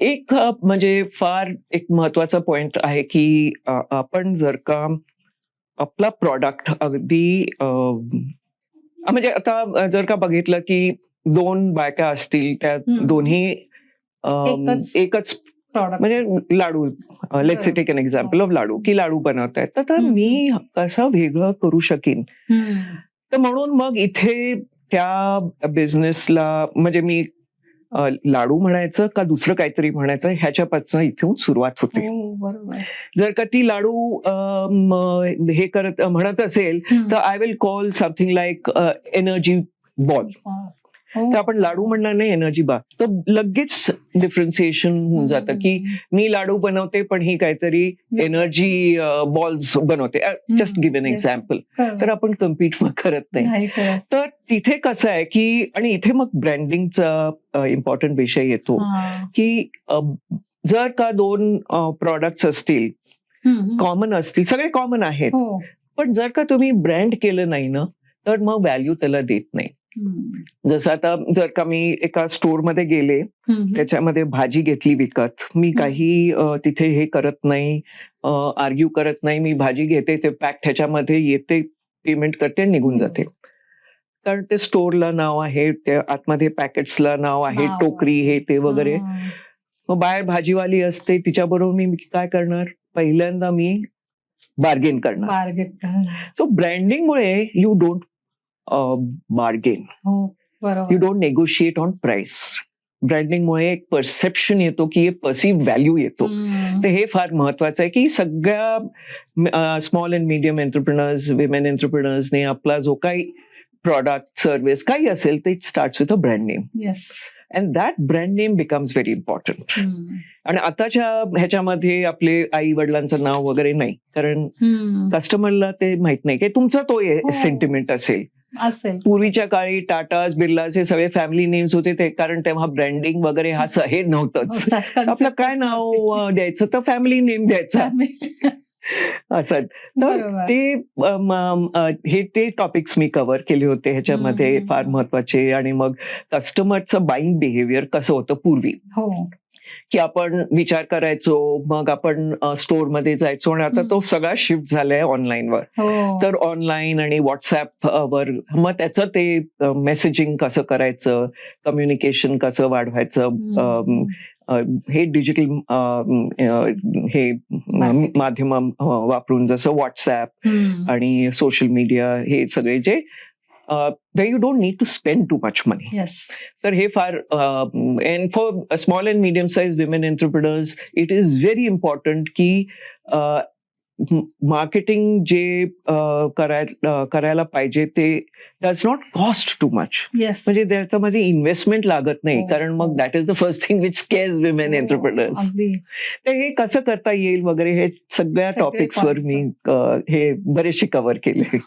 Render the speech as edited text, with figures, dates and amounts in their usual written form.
एक म्हणजे फार एक महत्वाचा पॉइंट आहे, की आपण जर का आपला प्रॉडक्ट अगदी म्हणजे आता जर का बघितलं, की 2 बायका असतील, त्या हं. दोन्ही एकच प्रॉडक्ट. म्हणजे लाडू, लेट्स से बरोबर. टेक एन हो. एक्झाम्पल ऑफ लाडू, की लाडू बनवतायत. तर हं, हं. मी कसं वेगळं करू शकीन? हं. तर म्हणून मग इथे त्या बिझनेसला म्हणजे मी लाडू म्हणायचं का दुसरं काहीतरी म्हणायचं ह्याच्यापासून इथून सुरुवात होते. हो, बरोबर. जर का ती लाडू हे करत म्हणत असेल, तर I will call something like energy ball. हो. तर आपण लाडू म्हणणार नाही, एनर्जी बार. तर लगेच डिफरन्सिएशन होऊन जातं, की मी लाडू बनवते, पण ही काहीतरी एनर्जी बॉल्स बनवते. Just give an example. तर आपण कम्पीट मग करत नाही. तर तिथे कसं आहे, की आणि इथे मग ब्रँडिंगचा इम्पॉर्टंट विषय येतो, की जर का 2 प्रॉडक्ट्स असतील, कॉमन असतील, सगळे कॉमन आहेत. पण जर का तुम्ही ब्रँड केलं नाही ना, तर मग व्हॅल्यू त्याला देत नाही. जसं आता जर का मी एका स्टोअरमध्ये गेले, त्याच्यामध्ये भाजी घेतली विकत. मी काही तिथे हे करत नाही, आर्ग्यू करत नाही. मी भाजी घेते, ते पॅक ह्याच्यामध्ये येते, पेमेंट करते आणि निघून जाते. कारण ते स्टोअरला नाव आहे, त्या आतमध्ये पॅकेट्सला नाव आहे, टोकरी हे ते वगैरे. मग बाहेर भाजीवाली असते, तिच्याबरोबर मी काय करणार? पहिल्यांदा मी बार्गेन करणार. सो ब्रँडिंगमुळे you don't bargain. You don't negotiate on price. ब्रँडिंगमुळे एक परसेप्शन येतो, की पर्सिव्ह व्हॅल्यू येतो. तर हे फार महत्वाचं आहे, की सगळ्या small and medium entrepreneurs, women एंटरप्रेनर्सने आपला जो काही प्रॉडक्ट, सर्व्हिस काही असेल, ते it starts with a brand name. And that brand name becomes very important. आणि आताच्या ह्याच्यामध्ये आपले आई वडिलांचं नाव वगैरे नाही, कारण कस्टमरला ते माहित नाही, की तुमचा तो सेंटिमेंट असेल. पूर्वीच्या काळी टाटाज, बिर्लाज हे सगळे फॅमिली नेम्स होते, ते कारण तेव्हा ब्रँडिंग वगैरे हे नव्हतंच. आपलं काय नाव द्यायचं, तर फॅमिली नेम द्यायचा. असं तर ते टॉपिक्स मी कव्हर केले होते ह्याच्यामध्ये, फार महत्वाचे. आणि मग कस्टमरचं बाईंग बिहेवियर कसं होतं पूर्वी, की आपण विचार करायचो, मग आपण स्टोअरमध्ये जायचो, आणि आता तो सगळा शिफ्ट झालाय ऑनलाईनवर. तर ऑनलाईन आणि व्हॉट्सअपवर मग त्याचं ते मेसेजिंग कसं करायचं, कम्युनिकेशन कसं वाढवायचं, हे डिजिटल हे माध्यम वापरून, जसं व्हॉट्सअप आणि सोशल मीडिया, हे सगळे जे where you don't need to spend too much money. तर हे फार, and for small and medium sized women entrepreneurs it is very important की मार्केटिंग जे करायला पाहिजे ते does not cost too much. म्हणजे त्याच्यामध्ये इन्व्हेस्टमेंट लागत नाही, कारण मग that is the first thing which scares women entrepreneurs. तर हे कसं करता येईल वगैरे, हे सगळ्या टॉपिक्सवर मी हे बरेचसे कव्हर केले.